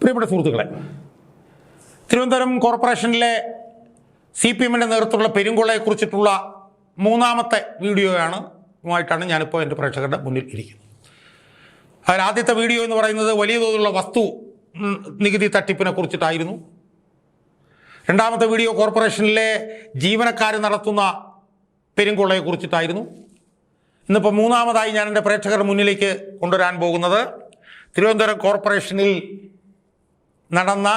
പ്രിയപ്പെട്ട സുഹൃത്തുക്കളെ, തിരുവനന്തപുരം കോർപ്പറേഷനിലെ CPM-ൻ്റെ നേതൃത്വത്തിലുള്ള പെരുങ്കൊള്ളയെക്കുറിച്ചിട്ടുള്ള മൂന്നാമത്തെ വീഡിയോയായിട്ടാണ് ഞാനിപ്പോൾ എൻ്റെ പ്രേക്ഷകരുടെ മുന്നിൽ ഇരിക്കുന്നത്. അതിൽ ആദ്യത്തെ വീഡിയോ എന്ന് പറയുന്നത് വലിയ തോതിലുള്ള വസ്തു നികുതി തട്ടിപ്പിനെ കുറിച്ചിട്ടായിരുന്നു. രണ്ടാമത്തെ വീഡിയോ കോർപ്പറേഷനിലെ ജീവനക്കാർ നടത്തുന്ന പെരുങ്കൊള്ളയെക്കുറിച്ചിട്ടായിരുന്നു. ഇന്നിപ്പോൾ മൂന്നാമതായി ഞാൻ എൻ്റെ പ്രേക്ഷകരുടെ മുന്നിലേക്ക് കൊണ്ടുവരാൻ പോകുന്നത് തിരുവനന്തപുരം കോർപ്പറേഷനിൽ നടന്ന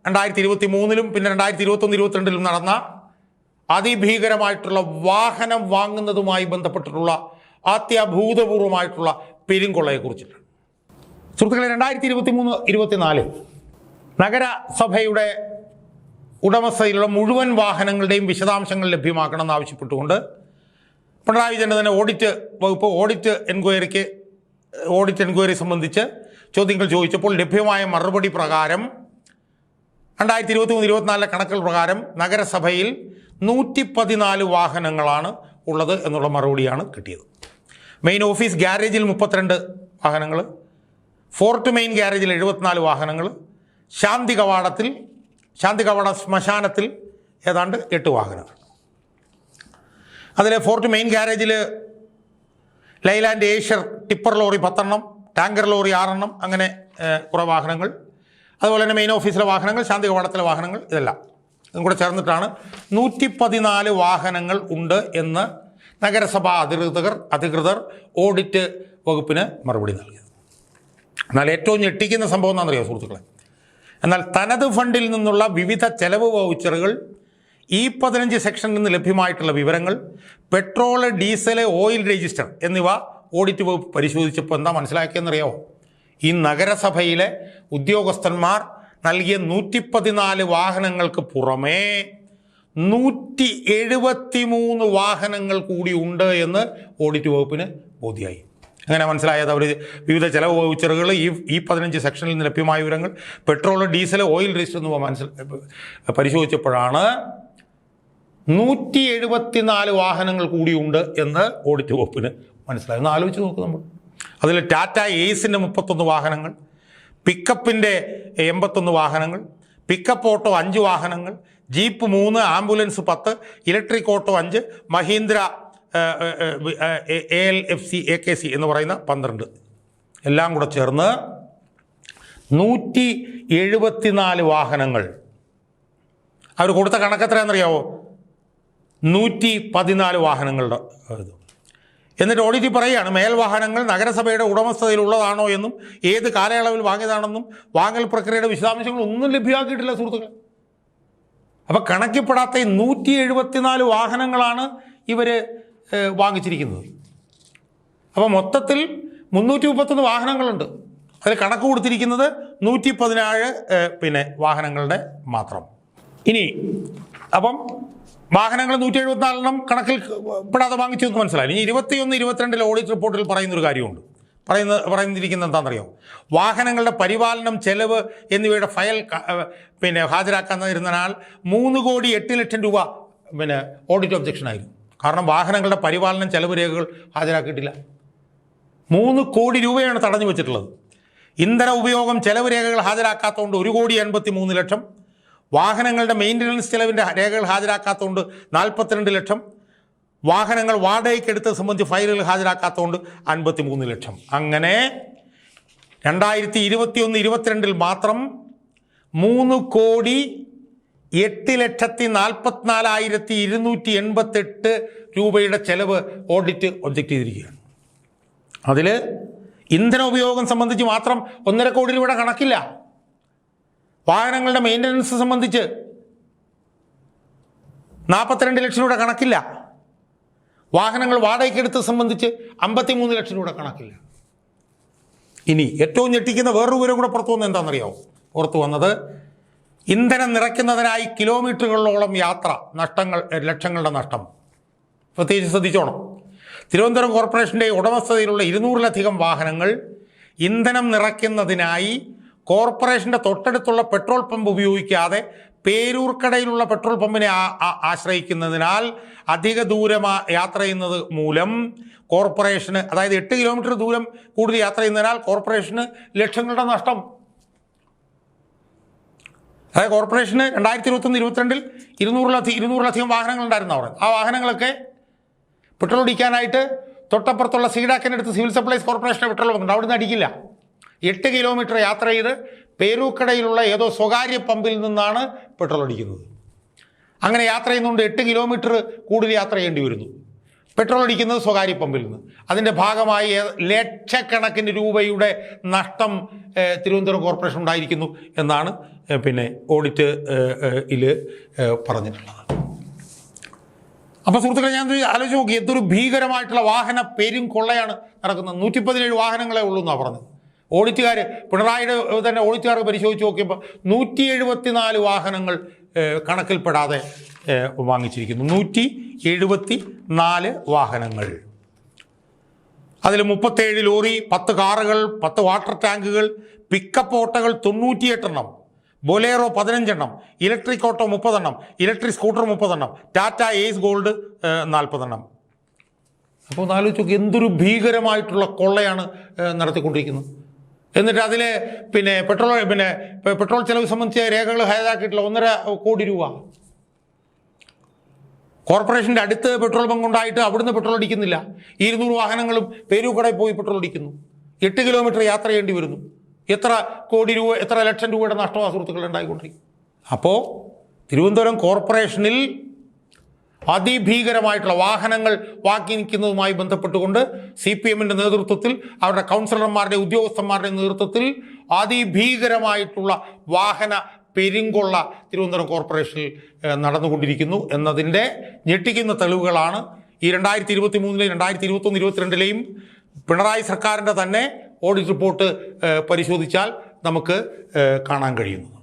2023-ലും പിന്നെ 2021-22-ലും നടന്ന അതിഭീകരമായിട്ടുള്ള വാഹനം വാങ്ങുന്നതുമായി ബന്ധപ്പെട്ടിട്ടുള്ള അത്യഭൂതപൂർവമായിട്ടുള്ള പെരുങ്കൊള്ളയെക്കുറിച്ചിട്ടാണ്. സുഹൃത്തുക്കളെ, 2023-24 നഗരസഭയുടെ ഉടമസ്ഥയിലുള്ള മുഴുവൻ വാഹനങ്ങളുടെയും വിശദാംശങ്ങൾ ലഭ്യമാക്കണമെന്ന് ആവശ്യപ്പെട്ടുകൊണ്ട് പിണറായി വിജയൻ്റെ തന്നെ ഓഡിറ്റ് വകുപ്പ് ഓഡിറ്റ് എൻക്വയറി സംബന്ധിച്ച് ചോദ്യങ്ങൾ ചോദിച്ചപ്പോൾ ലഭ്യമായ മറുപടി പ്രകാരം 2023-24 കണക്കുകൾ പ്രകാരം നഗരസഭയിൽ 114 വാഹനങ്ങളാണ് ഉള്ളത് എന്നുള്ള മറുപടിയാണ് കിട്ടിയത്. മെയിൻ ഓഫീസ് ഗ്യാരേജിൽ 32 വാഹനങ്ങൾ, ഫോർട്ട് മെയിൻ ഗ്യാരേജിൽ 74 വാഹനങ്ങൾ, ശാന്തി കവാട ശ്മശാനത്തിൽ ഏതാണ്ട് 8 വാഹനങ്ങൾ. അതിൽ ഫോർട്ട് മെയിൻ ഗ്യാരേജിൽ ലൈലാൻഡ് ഏഷ്യർ ടിപ്പർ ലോറി 10 എണ്ണം, ടാങ്കർ ലോറി 6 എണ്ണം, അങ്ങനെ കുറേ വാഹനങ്ങൾ. അതുപോലെ തന്നെ മെയിൻ ഓഫീസിലെ വാഹനങ്ങൾ, ശാന്തി കവാടത്തിലെ വാഹനങ്ങൾ, ഇതും കൂടെ ചേർന്നിട്ടാണ് 114 വാഹനങ്ങൾ ഉണ്ട് എന്ന് നഗരസഭാ അധികൃതർ ഓഡിറ്റ് വകുപ്പിന് മറുപടി നൽകിയത്. എന്നാൽ ഏറ്റവും ഞെട്ടിക്കുന്ന സംഭവം എന്താണെന്നറിയോ സുഹൃത്തുക്കളെ? എന്നാൽ തനത് ഫണ്ടിൽ നിന്നുള്ള വിവിധ ചെലവ് വൗച്ചറുകൾ, E15 സെക്ഷനിൽ നിന്ന് ലഭ്യമായിട്ടുള്ള വിവരങ്ങൾ, പെട്രോൾ, ഡീസൽ, ഓയിൽ രജിസ്റ്റർ എന്നിവ ഓഡിറ്റ് വകുപ്പ് പരിശോധിച്ചപ്പോൾ എന്താ മനസ്സിലാക്കിയെന്നറിയാമോ? ഈ നഗരസഭയിലെ ഉദ്യോഗസ്ഥന്മാർ നൽകിയ 114 വാഹനങ്ങൾക്ക് പുറമേ 173 വാഹനങ്ങൾ കൂടി ഉണ്ട് എന്ന് ഓഡിറ്റ് വകുപ്പിന് ബോധ്യമായി. അങ്ങനെ മനസ്സിലായത് അവർ വിവിധ ചെലവ് വൗച്ചറുകൾ, E15 സെക്ഷനിൽ നിന്ന് ലഭ്യമായ വിവരങ്ങൾ, പെട്രോൾ, ഡീസൽ, ഓയിൽ രജിസ്റ്റർ എന്നിവ പരിശോധിച്ചപ്പോഴാണ് 174 വാഹനങ്ങൾ കൂടിയുണ്ട് എന്ന് ഓഡിറ്റ് വകുപ്പിന് മനസ്സിലായി. ഒന്ന് ആലോചിച്ച് നോക്കും നമ്മൾ. അതിൽ ടാറ്റ ഏസിൻ്റെ 31 വാഹനങ്ങൾ, പിക്കപ്പിൻ്റെ 81 വാഹനങ്ങൾ, പിക്കപ്പ് ഓട്ടോ 5 വാഹനങ്ങൾ, jeep 3, ambulance 10, electric auto 5, Mahindra ALFC AKC എന്ന് പറയുന്ന 12, എല്ലാം കൂടെ ചേർന്ന് 174 വാഹനങ്ങൾ. അവർ കൊടുത്ത കണക്കെത്രയാണെന്നറിയാവോ? 114 വാഹനങ്ങളുടെ ഇത്. എന്നിട്ട് ഓഡിറ്റ് പറയുകയാണ്, മേൽവാഹനങ്ങൾ നഗരസഭയുടെ ഉടമസ്ഥതയിലുള്ളതാണോ എന്നും ഏത് കാലയളവിൽ വാങ്ങിയതാണെന്നും വാങ്ങൽ പ്രക്രിയയുടെ വിശദാംശങ്ങൾ ഒന്നും ലഭ്യമാക്കിയിട്ടില്ല സുഹൃത്തുക്കൾ. അപ്പോൾ കണക്കിൽപ്പെടാത്ത 174 വാഹനങ്ങളാണ് ഇവർ വാങ്ങിച്ചിരിക്കുന്നത്. അപ്പോൾ മൊത്തത്തിൽ 331 വാഹനങ്ങളുണ്ട്. അതിൽ കണക്ക് കൊടുത്തിരിക്കുന്നത് 117 വാഹനങ്ങളുടെ മാത്രം. ഇനി അപ്പം വാഹനങ്ങൾ 174 കണക്കിൽ പെടാതെ വാങ്ങിച്ചു എന്ന് മനസ്സിലായി. ഇനി 21-22 ഓഡിറ്റ് റിപ്പോർട്ടിൽ പറയുന്നൊരു കാര്യമുണ്ട്. പറയുന്നിരിക്കുന്നത് എന്താണെന്നറിയോ? വാഹനങ്ങളുടെ പരിപാലനം, ചെലവ് എന്നിവയുടെ ഫയൽ ഹാജരാക്കാതിരുന്നതിനാൽ 3,08,00,000 രൂപ ഓഡിറ്റ് ഒബ്ജക്ഷനായിരുന്നു. കാരണം വാഹനങ്ങളുടെ പരിപാലനം, ചെലവ് രേഖകൾ ഹാജരാക്കിയിട്ടില്ല. 3 കോടി രൂപയാണ് തടഞ്ഞു വെച്ചിട്ടുള്ളത്. ഇന്ധന ഉപയോഗം, ചെലവ് രേഖകൾ ഹാജരാക്കാത്തതുകൊണ്ട് 1,83,00,000. വാഹനങ്ങളുടെ മെയിൻ്റനൻസ് ചെലവിൻ്റെ രേഖകൾ ഹാജരാക്കാത്തതുകൊണ്ട് 42 ലക്ഷം. വാഹനങ്ങൾ വാടകയ്ക്ക് എടുത്തത് സംബന്ധിച്ച് ഫയലുകൾ ഹാജരാക്കാത്തതുകൊണ്ട് 53 ലക്ഷം. അങ്ങനെ 2021-22 മാത്രം 3,08,44,288 രൂപയുടെ ചെലവ് ഓഡിറ്റ് ഒബ്ജക്റ്റ് ചെയ്തിരിക്കുകയാണ്. അതിൽ ഇന്ധന ഉപയോഗം സംബന്ധിച്ച് മാത്രം 1.5 കോടി രൂപയുടെ കണക്കില്ല. വാഹനങ്ങളുടെ മെയിൻ്റനൻസ് സംബന്ധിച്ച് 42 ലക്ഷം രൂപയുടെ കണക്കില്ല. വാഹനങ്ങൾ വാടകയ്ക്കെടുത്ത് സംബന്ധിച്ച് 53 ലക്ഷം രൂപയുടെ കണക്കില്ല. ഇനി ഏറ്റവും ഞെട്ടിക്കുന്ന വേറൊരു വിവരം കൂടെ പുറത്തു വന്നത് എന്താണെന്നറിയാമോ? പുറത്തു വന്നത് ഇന്ധനം നിറയ്ക്കുന്നതിനായി കിലോമീറ്ററുകളിലോളം യാത്ര, ലക്ഷങ്ങളുടെ നഷ്ടം. പ്രത്യേകിച്ച് ശ്രദ്ധിച്ചോണം. തിരുവനന്തപുരം കോർപ്പറേഷൻ്റെ ഉടമസ്ഥതയിലുള്ള 200-ലധികം വാഹനങ്ങൾ ഇന്ധനം നിറയ്ക്കുന്നതിനായി കോർപ്പറേഷൻ്റെ തൊട്ടടുത്തുള്ള പെട്രോൾ പമ്പ് ഉപയോഗിക്കാതെ പേരൂർക്കടയിലുള്ള പെട്രോൾ പമ്പിനെ ആശ്രയിക്കുന്നതിനാൽ അധിക ദൂരം യാത്ര ചെയ്യുന്നത് മൂലം കോർപ്പറേഷന്, അതായത് 8 കിലോമീറ്റർ ദൂരം കൂടുതൽ യാത്ര ചെയ്യുന്നതിനാൽ കോർപ്പറേഷന് ലക്ഷങ്ങളുടെ നഷ്ടം. അതായത് കോർപ്പറേഷന് 2021-22 200-ലധികം വാഹനങ്ങളുണ്ടായിരുന്നു അവിടെ. ആ വാഹനങ്ങളൊക്കെ പെട്രോൾ അടിക്കാനായിട്ട് തൊട്ടപ്പുറത്തുള്ള സീഡാക്കിനടുത്ത് സിവിൽ സപ്ലൈസ് കോർപ്പറേഷൻ്റെ പെട്രോൾ പമ്പുണ്ട്, അവിടുന്ന് അടിക്കില്ല. 8 കിലോമീറ്റർ യാത്ര ചെയ്ത് പേരൂക്കടയിലുള്ള ഏതോ സ്വകാര്യ പമ്പിൽ നിന്നാണ് പെട്രോൾ അടിക്കുന്നത്. അങ്ങനെ യാത്ര ചെയ്യുന്നതുകൊണ്ട് 8 കിലോമീറ്റർ കൂടുതൽ യാത്ര ചെയ്യേണ്ടി വരുന്നു. പെട്രോൾ അടിക്കുന്നത് സ്വകാര്യ പമ്പിൽ നിന്ന്. അതിൻ്റെ ഭാഗമായി ലക്ഷക്കണക്കിന് രൂപയുടെ നഷ്ടം തിരുവനന്തപുരം കോർപ്പറേഷൻ ഉണ്ടായിരിക്കുന്നു എന്നാണ് പിന്നെ ഓഡിറ്റിൽ പറഞ്ഞിട്ടുള്ളത്. അപ്പോൾ സുഹൃത്തുക്കളെ, ഞാൻ ആലോചിച്ച് നോക്കി, എന്തൊരു ഭീകരമായിട്ടുള്ള വാഹന പേരും കൊള്ളയാണ് നടക്കുന്നത്. 117 വാഹനങ്ങളെ ഉള്ളൂ എന്നാണ് പറഞ്ഞത്. ഓഡിറ്റുകാർ, പിണറായിയുടെ തന്നെ ഓഡിറ്റുകാർ പരിശോധിച്ച് നോക്കിയപ്പോൾ 174 വാഹനങ്ങൾ കണക്കിൽപ്പെടാതെ വാങ്ങിച്ചിരിക്കുന്നു. 174 വാഹനങ്ങൾ. അതിൽ 37 ലോറി, 10 കാറുകൾ, 10 വാട്ടർ ടാങ്കുകൾ, പിക്കപ്പ് ഓട്ടോകൾ 98 എണ്ണം, ബൊലേറോ 15 എണ്ണം, ഇലക്ട്രിക് ഓട്ടോ 30 എണ്ണം, ഇലക്ട്രിക് സ്കൂട്ടർ 30 എണ്ണം, ടാറ്റ ഏസ് ഗോൾഡ് 40 എണ്ണം. അപ്പോൾ ഒന്ന് ആലോചിച്ച് നോക്കി, എന്തൊരു ഭീകരമായിട്ടുള്ള കൊള്ളയാണ് നടത്തിക്കൊണ്ടിരിക്കുന്നത്. എന്നിട്ട് അതിൽ പെട്രോൾ ചെലവ് സംബന്ധിച്ച രേഖകൾ ഹാജരാക്കിയിട്ടുള്ള 1.5 കോടി രൂപ. കോർപ്പറേഷൻ്റെ അടുത്ത് പെട്രോൾ ബങ്ക് ഉണ്ടായിട്ട് അവിടുന്ന് പെട്രോൾ അടിക്കുന്നില്ല. 200 വാഹനങ്ങളും പേരൂക്കടയിൽ പോയി പെട്രോൾ അടിക്കുന്നു. 8 കിലോമീറ്റർ യാത്ര ചെയ്യേണ്ടി വരുന്നു. എത്ര കോടി രൂപ, എത്ര ലക്ഷം രൂപയുടെ നഷ്ടമാണ് സുഹൃത്തുക്കൾ ഉണ്ടായിക്കൊണ്ടിരിക്കും. അപ്പോൾ തിരുവനന്തപുരം കോർപ്പറേഷനിൽ അതിഭീകരമായിട്ടുള്ള വാഹനങ്ങൾ വാങ്ങിക്കുന്നതുമായി ബന്ധപ്പെട്ടുകൊണ്ട് CPM-ൻ്റെ നേതൃത്വത്തിൽ, അവരുടെ കൗൺസിലർമാരുടെ ഉദ്യോഗസ്ഥന്മാരുടെ നേതൃത്വത്തിൽ അതിഭീകരമായിട്ടുള്ള വാഹന പെരുങ്കൊള്ള തിരുവനന്തപുരം കോർപ്പറേഷനിൽ നടന്നുകൊണ്ടിരിക്കുന്നു എന്നതിൻ്റെ ഞെട്ടിക്കുന്ന തെളിവുകളാണ് ഈ 2023-ലെയും 2021-22-ലെയും പിണറായി സർക്കാരിൻ്റെ തന്നെ ഓഡിറ്റ് റിപ്പോർട്ട് പരിശോധിച്ചാൽ നമുക്ക് കാണാൻ കഴിയുന്നത്.